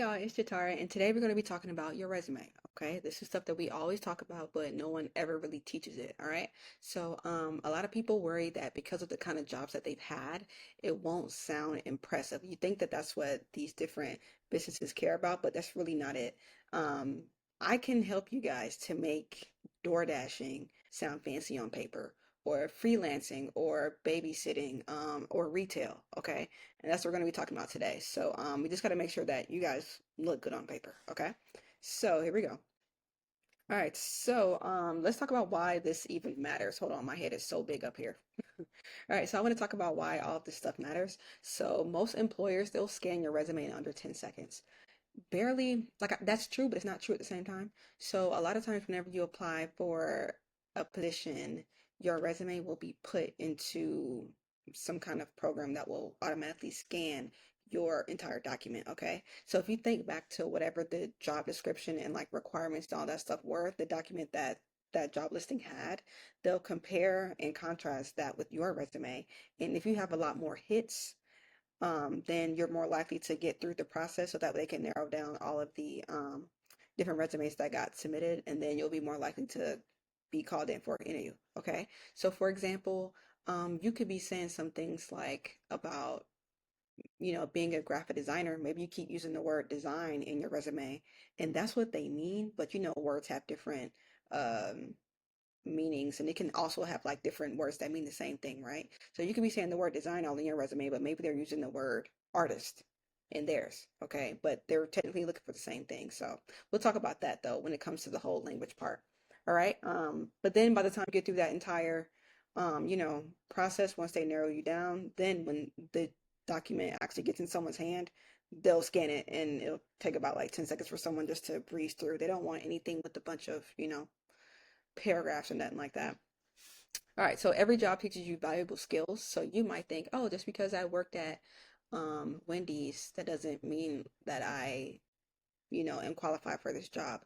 y'all, it's Jatara, and today we're going to be talking about your resume. Okay, this is stuff that we always talk about, but no one ever really teaches it. All right, so a lot of people worry that because of the kind of jobs that they've had, it won't sound impressive. You think that that's what these different businesses care about, but that's really not it. Um, I can help you guys to make door dashing sound fancy on paper, or freelancing, or babysitting, or retail. Okay, and that's what we're going to be talking about today. So we just got to make sure that you guys look good on paper. Okay, so here we go. All right, so let's talk about why this even matters. Hold on, my head is so big up here. All right, so I want to talk about why all of this stuff matters. So most employers, they'll scan your resume in under 10 seconds. Barely, like that's true, but it's not true at the same time. So a lot of times whenever you apply for a position, your resume will be put into some kind of program that will automatically scan your entire document. Okay, so if you think back to whatever the job description and like requirements and all that stuff were, the document that that job listing had, they'll compare and contrast that with your resume. And if you have a lot more hits, then you're more likely to get through the process so that they can narrow down all of the different resumes that got submitted, and then you'll be more likely to be called in for an interview. Okay, so for example, you could be saying some things like about, being a graphic designer. Maybe you keep using the word design in your resume, and that's what they mean, but words have different um, meanings, and it can also have like different words that mean the same thing, right? So you could be saying the word design all in your resume, but maybe they're using the word artist in theirs, okay? But they're technically looking for the same thing. So we'll talk about that though when it comes to the whole language part. All right. But then by the time you get through that entire process, once they narrow you down, then when the document actually gets in someone's hand, they'll scan it and it'll take about like 10 seconds for someone just to breeze through. They don't want anything with a bunch of, paragraphs or nothing like that. All right, so every job teaches you valuable skills. So you might think, oh, just because I worked at Wendy's, that doesn't mean that I, am qualified for this job.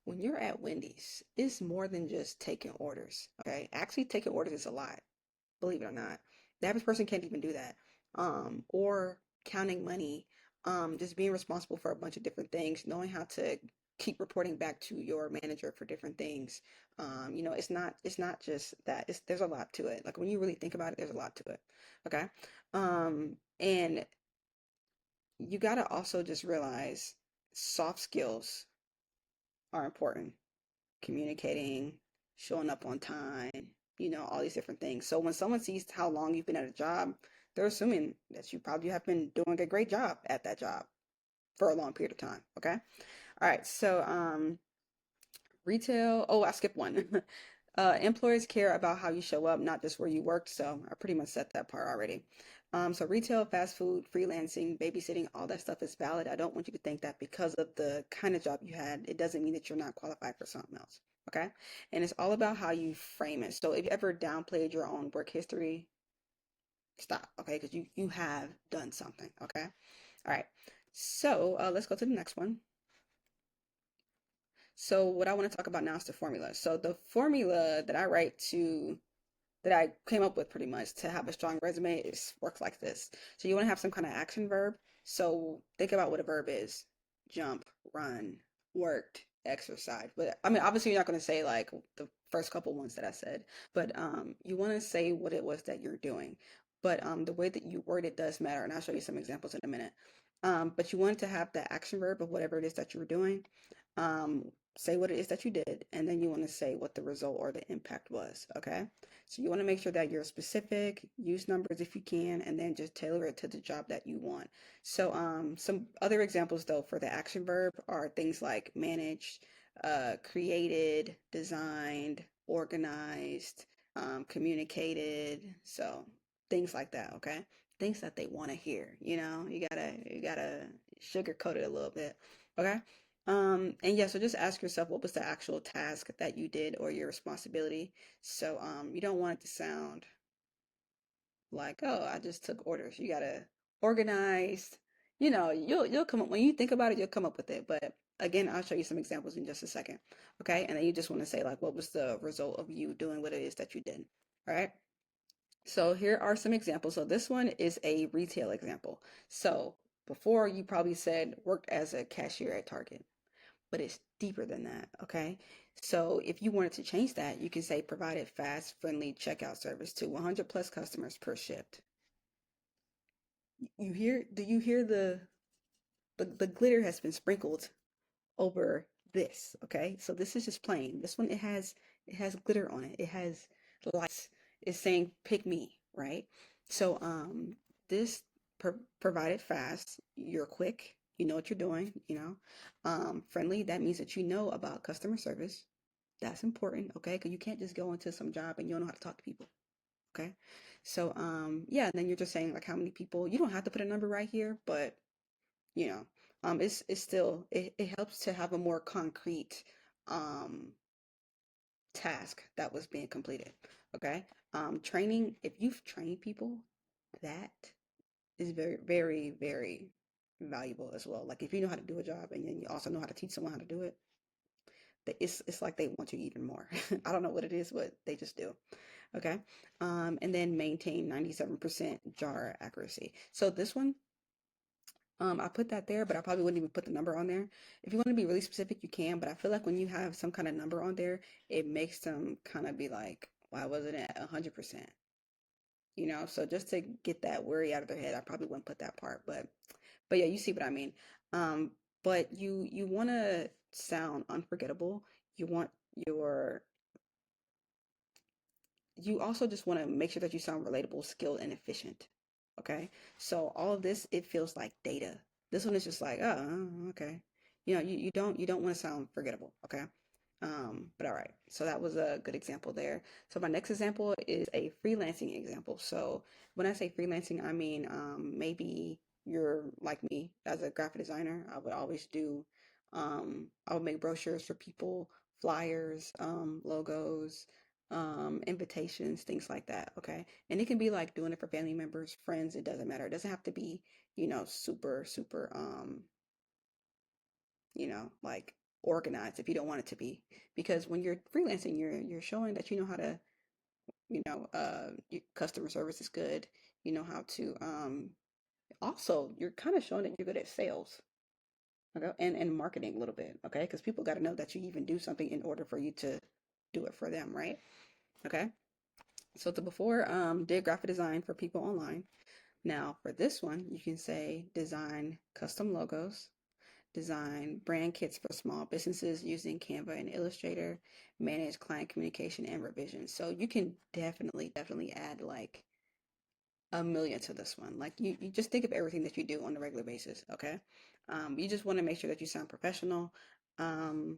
When you're at Wendy's, it's more than just taking orders. Okay, actually, taking orders is a lot, believe it or not. The average person can't even do that. Or counting money, just being responsible for a bunch of different things, knowing how to keep reporting back to your manager for different things. It's not just that. There's a lot to it. Like when you really think about it, there's a lot to it. Okay. And you gotta also just realize soft skills are important. Communicating, showing up on time, all these different things. So when someone sees how long you've been at a job, they're assuming that you probably have been doing a great job at that job for a long period of time. Okay. All right. So, retail. Oh, I skipped one. Employers care about how you show up, not just where you worked. So I pretty much said that part already. So retail, fast food, freelancing, babysitting, all that stuff is valid. I don't want you to think that because of the kind of job you had, it doesn't mean that you're not qualified for something else. Okay. And it's all about how you frame it. So if you ever downplayed your own work history, stop. Okay. Because you have done something. Okay. All right. So let's go to the next one. So what I want to talk about now is the formula. So the formula that I came up with pretty much to have a strong resume is works like this. So you want to have some kind of action verb. So think about what a verb is: jump, run, worked, exercise. But I mean, obviously you're not going to say like the first couple ones that I said, but you want to say what it was that you're doing. But the way that you word it does matter, and I'll show you some examples in a minute. But you want to have the action verb of whatever it is that you're doing. Um, Say what it is that you did, and then you want to say what the result or the impact was. Okay. So you want to make sure that you're specific, use numbers if you can, and then just tailor it to the job that you want. So some other examples though for the action verb are things like managed, created, designed, organized, communicated. So things like that, okay? Things that they want to hear, you gotta sugarcoat it a little bit. Okay. And yeah, so just ask yourself what was the actual task that you did or your responsibility. So you don't want it to sound like, oh, I just took orders. You gotta organize. You'll come up when you think about it, you'll come up with it. But again, I'll show you some examples in just a second. Okay, and then you just want to say like, what was the result of you doing what it is that you did? All right. So here are some examples. So this one is a retail example. So Before you probably said worked as a cashier at Target, but it's deeper than that, okay? So if you wanted to change that, you can say provided fast, friendly checkout service to 100 plus customers per shift. Do you hear the glitter has been sprinkled over this, okay? So this is just plain. This one it has glitter on it. It has lights. It's saying pick me, right? So this provided fast, you're quick, you know what you're doing, you know. Friendly, that means that you know about customer service. That's important, okay? Because you can't just go into some job and you don't know how to talk to people, okay? So yeah, and then you're just saying like how many people. You don't have to put a number right here, but you know, it's still it helps to have a more concrete um task that was being completed. Okay. Training, if you've trained people, that is very, very, very valuable as well. Like if you know how to do a job and then you also know how to teach someone how to do it, it's like they want you even more. I don't know what it is, but they just do. Okay. And then maintain 97% jar accuracy. So this one, I put that there, but I probably wouldn't even put the number on there. If you want to be really specific, you can, but I feel like when you have some kind of number on there, it makes them kind of be like, why wasn't it 100%? You know, so just to get that worry out of their head, I probably wouldn't put that part, but yeah, you see what I mean. Um, but you want to sound unforgettable. You want your you also just want to make sure that you sound relatable, skilled, and efficient. Okay. So all of this, it feels like data. This one is just like, oh, okay. You know, you don't want to sound forgettable. Okay. But all right. So that was a good example there. So my next example is a freelancing example. So when I say freelancing, I mean maybe you're like me as a graphic designer. I would always do I would make brochures for people, flyers, logos, invitations, things like that. Okay. And it can be like doing it for family members, friends, it doesn't matter. It doesn't have to be, you know, super, like organized if you don't want it to be. Because when you're freelancing, you're showing that you know how to, customer service is good. You know how to also you're kind of showing that you're good at sales. Okay, and marketing a little bit, okay? Because people got to know that you even do something in order for you to do it for them, right? Okay. So the before did graphic design for people online. Now for this one, you can say design custom logos, design brand kits for small businesses using Canva and Illustrator, manage client communication and revision. So you can definitely add like a million to this one. Like you just think of everything that you do on a regular basis, okay? You just want to make sure that you sound professional. Um,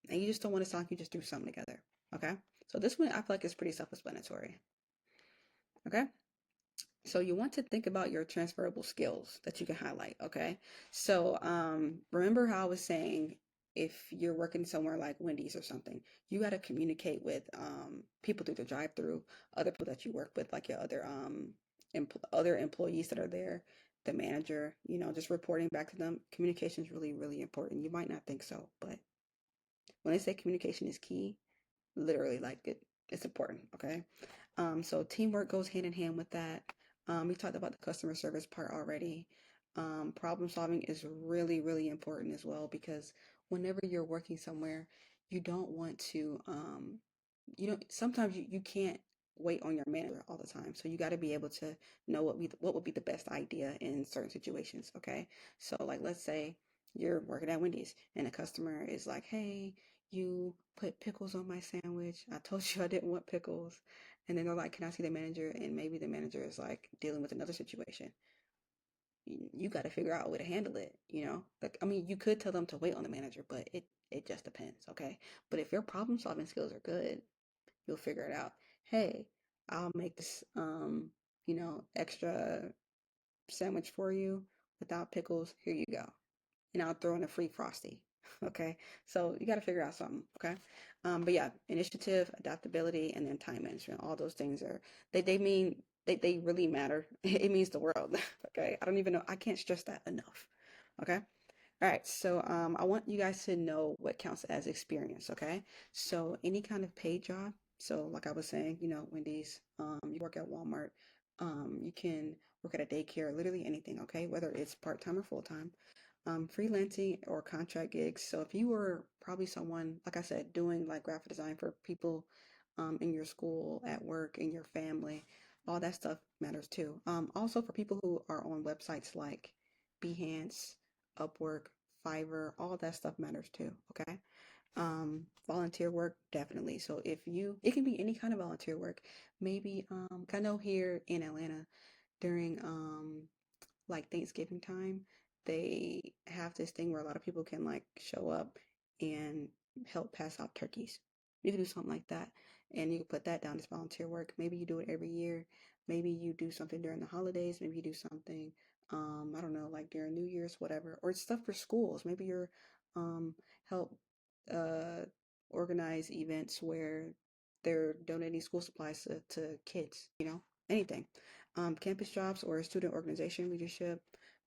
and you just don't want to sound like you just do something together. Okay. So this one I feel like is pretty self-explanatory. Okay. So you want to think about your transferable skills that you can highlight, okay? So remember how I was saying if you're working somewhere like Wendy's or something, you got to communicate with people through the drive-through, other people that you work with, like your other other employees that are there, the manager, just reporting back to them. Communication is really, really important. You might not think so, but when they say communication is key, literally like it's important, okay? So teamwork goes hand in hand with that. We talked about the customer service part already. Problem solving is really, really important as well because whenever you're working somewhere, you don't want to sometimes you can't wait on your manager all the time. So you got to be able to know what would be the best idea in certain situations, okay? So like let's say you're working at Wendy's and a customer is like, "Hey, you put pickles on my sandwich. I told you I didn't want pickles." And then they're like, "Can I see the manager?" And maybe the manager is like dealing with another situation. You got to figure out a way to handle it, you know? Like I mean, you could tell them to wait on the manager, but it just depends, okay? But if your problem solving skills are good, you'll figure it out. Hey, I'll make this extra sandwich for you without pickles. Here you go. And I'll throw in a free frosty. Okay. So you got to figure out something. Okay. But yeah, initiative, adaptability, and then time management. All those things they mean they really matter. It means the world. Okay. I don't even know. I can't stress that enough. Okay. All right, so I want you guys to know what counts as experience, okay? So any kind of paid job, so like I was saying, Wendy's, you work at Walmart, you can work at a daycare, literally anything, okay? Whether it's part-time or full-time. Freelancing or contract gigs. So if you were probably someone, like I said, doing like graphic design for people in your school, at work, in your family, all that stuff matters too. Also for people who are on websites like Behance, Upwork, Fiverr, all that stuff matters too, okay? Volunteer work, definitely. So if you, it can be any kind of volunteer work. Maybe, I know here in Atlanta during like Thanksgiving time, they have this thing where a lot of people can like show up and help pass out turkeys. You can do something like that, and you can put that down as volunteer work. Maybe you do it every year. Maybe you do something during the holidays. Maybe you do something, I don't know, like during New Year's, whatever. Or it's stuff for schools. Maybe you're um, help uh, organize events where they're donating school supplies to kids, anything. Campus jobs or student organization leadership,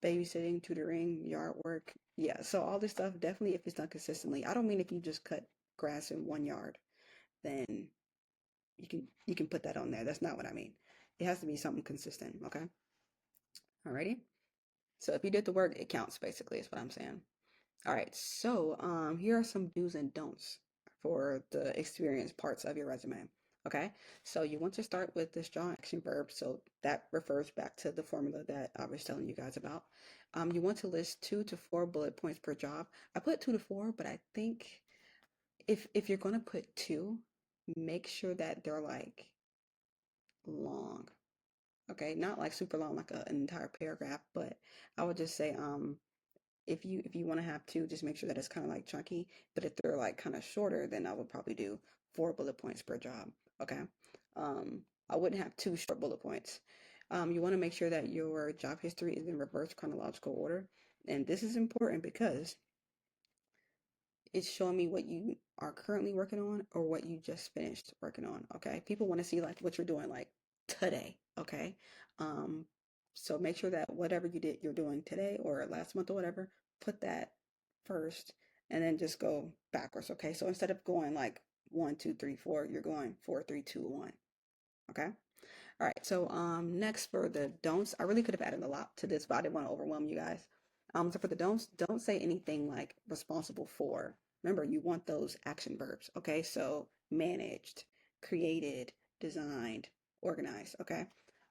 babysitting, tutoring, yard work. Yeah, so all this stuff, definitely if it's done consistently. I don't mean if you just cut grass in one yard, then you can put that on there. That's not what I mean. It has to be something consistent, okay? Alrighty. So if you did the work, it counts basically, is what I'm saying. All right, so here are some do's and don'ts for the experience parts of your resume. Okay, so you want to start with the strong action verb. So that refers back to the formula that I was telling you guys about. You want to list 2 to 4 bullet points per job. I put 2 to 4, but I think if you're going to put two, make sure that they're like long. Okay, not like super long, like an entire paragraph, but I would just say if you want to have two, just make sure that it's kind of like chunky. But if they're like kind of shorter, then I would probably do 4 bullet points per job. Okay. I wouldn't have two short bullet points. You want to make sure that your job history is in reverse chronological order. And this is important because it's showing me what you are currently working on or what you just finished working on. Okay. People want to see like what you're doing like today. Okay. Um, so make sure that whatever you're doing today or last month or whatever, put that first and then just go backwards. Okay. So instead of going like 1, 2, 3, 4, you're going 4, 3, 2, 1. Okay. All right, so next for the don'ts, I really could have added a lot to this, but I didn't want to overwhelm you guys. So for the don'ts, don't say anything like responsible for. Remember, you want those action verbs, okay? So managed, created, designed, organized, okay?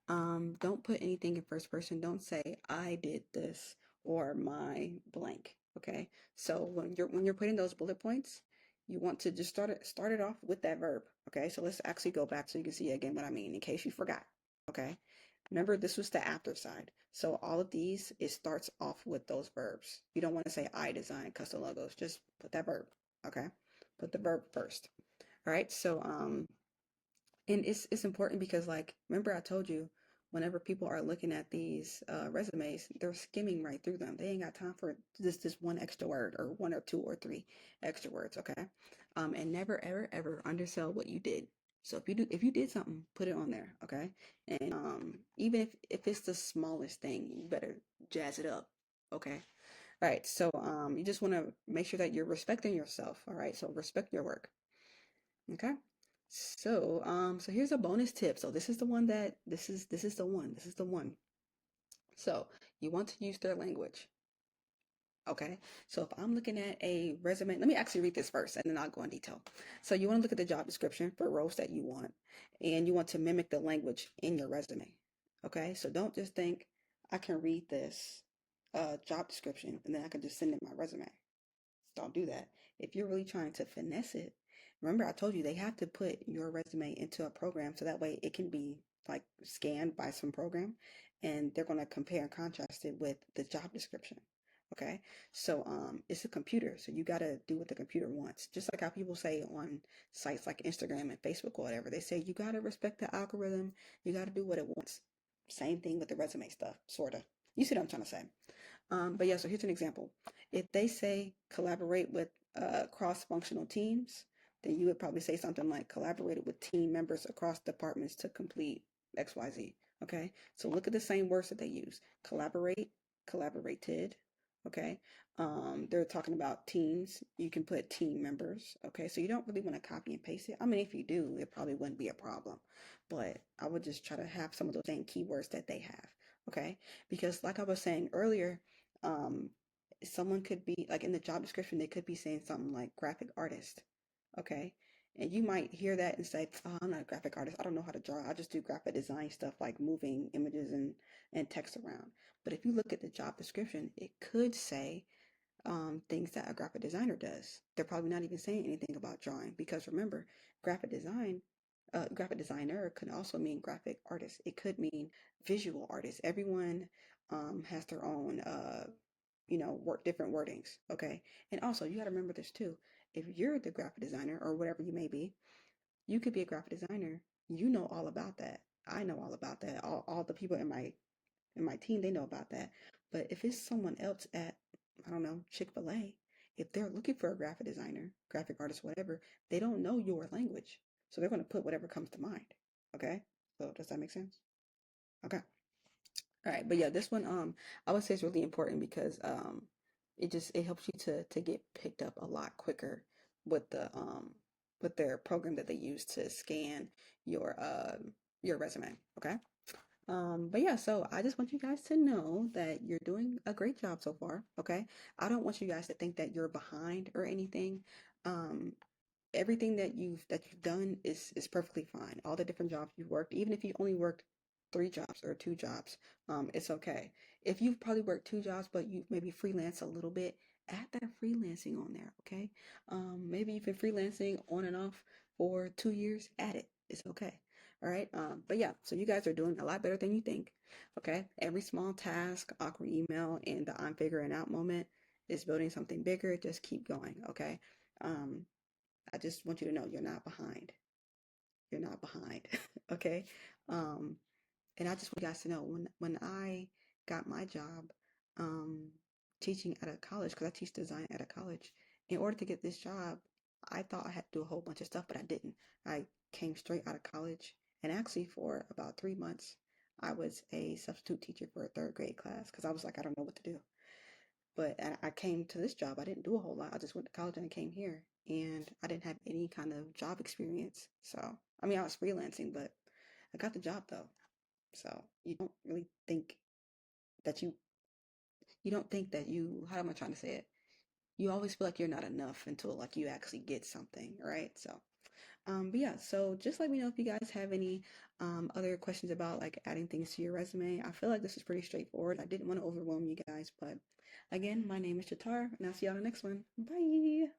Don't put anything in first person. Don't say I did this or my blank, okay? So when you're putting those bullet points, you want to just start it off with that verb. Okay, so let's actually go back so you can see again what I mean in case you forgot. Okay, remember this was the after side. So all of these, it starts off with those verbs. You don't want to say I design custom logos. Just put that verb. Okay, put the verb first. All right, so and it's important because like remember I told you whenever people are looking at these resumes, they're skimming right through them. They ain't got time for this one extra word or 1 or 2 or 3 extra words, okay? And never ever ever undersell what you did. So if you did something, put it on there, okay? And even if it's the smallest thing, you better jazz it up, okay? All right, so you just want to make sure that you're respecting yourself, all right? So respect your work. Okay. So here's a bonus tip. So this is the one that this is the one. This is the one. So you want to use their language. Okay. So if I'm looking at a resume, let me actually read this first and then I'll go in detail. So you want to look at the job description for roles that you want, and you want to mimic the language in your resume. Okay. So don't just think I can read this job description and then I can just send in my resume. Don't do that. If you're really trying to finesse it, remember I told you they have to put your resume into a program so that way it can be like scanned by some program and they're going to compare and contrast it with the job description. Okay. So it's a computer, so you got to do what the computer wants. Just like how people say on sites like Instagram and Facebook or whatever, they say you got to respect the algorithm, you got to do what it wants. Same thing with the resume stuff, sort of. You see what I'm trying to say? But yeah, so here's an example. If they say collaborate with cross-functional teams, then you would probably say something like collaborated with team members across departments to complete XYZ. Okay, so look at the same words that they use. Collaborate, collaborated. Okay, they're talking about teams. You can put team members. Okay, so you don't really want to copy and paste it. I mean, if you do, it probably wouldn't be a problem. But I would just try to have some of those same keywords that they have. Okay? Because like I was saying earlier, um, someone could be like in the job description, they could be saying something like graphic artist. Okay? And you might hear that and say, oh, I'm not a graphic artist. I don't know how to draw. I just do graphic design stuff like moving images and text around. But if you look at the job description, it could say things that a graphic designer does. They're probably not even saying anything about drawing because remember, graphic design, graphic designer could also mean graphic artist. It could mean visual artist. Everyone has their own, different wordings. Okay, and also you got to remember this too. If you're the graphic designer or whatever you may be, you could be a graphic designer. You know all about that. I know all about that. All the people in my team, they know about that. But if it's someone else at, I don't know, Chick-fil-A, if they're looking for a graphic designer, graphic artist, whatever, they don't know your language. So they're going to put whatever comes to mind. Okay? So does that make sense? Okay. All right. But yeah, this one, I would say is really important because it helps you to get picked up a lot quicker with with their program that they use to scan your resume. Okay. But yeah, so I just want you guys to know that you're doing a great job so far, okay? I don't want you guys to think that you're behind or anything. Um, Everything that you've done is perfectly fine. All the different jobs you've worked, even if you only worked 3 jobs or 2 jobs, it's okay. If you've probably worked 2 jobs, but you maybe freelance a little bit, add that freelancing on there, okay? Maybe you've been freelancing on and off for 2 years, add it. It's okay. All right. But yeah, so you guys are doing a lot better than you think. Okay. Every small task, awkward email, and the I'm figuring out moment is building something bigger. Just keep going. Okay. Um, I just want you to know you're not behind. You're not behind. Okay. Um, and I just want you guys to know when I got my job um, teaching at a college, because I teach design at a college, in order to get this job, I thought I had to do a whole bunch of stuff, but I didn't. I came straight out of college, and actually for about 3 months, I was a substitute teacher for a third grade class because I was like, I don't know what to do. But I came to this job. I didn't do a whole lot. I just went to college and I came here, and I didn't have any kind of job experience. So, I mean, I was freelancing, but I got the job though. So you don't really think that you don't think that you, how am I trying to say it? You always feel like you're not enough until like you actually get something, right? So, but yeah, so just let me know if you guys have any other questions about like adding things to your resume. I feel like this is pretty straightforward. I didn't want to overwhelm you guys, but again, my name is Jatara, and I'll see you on the next one. Bye.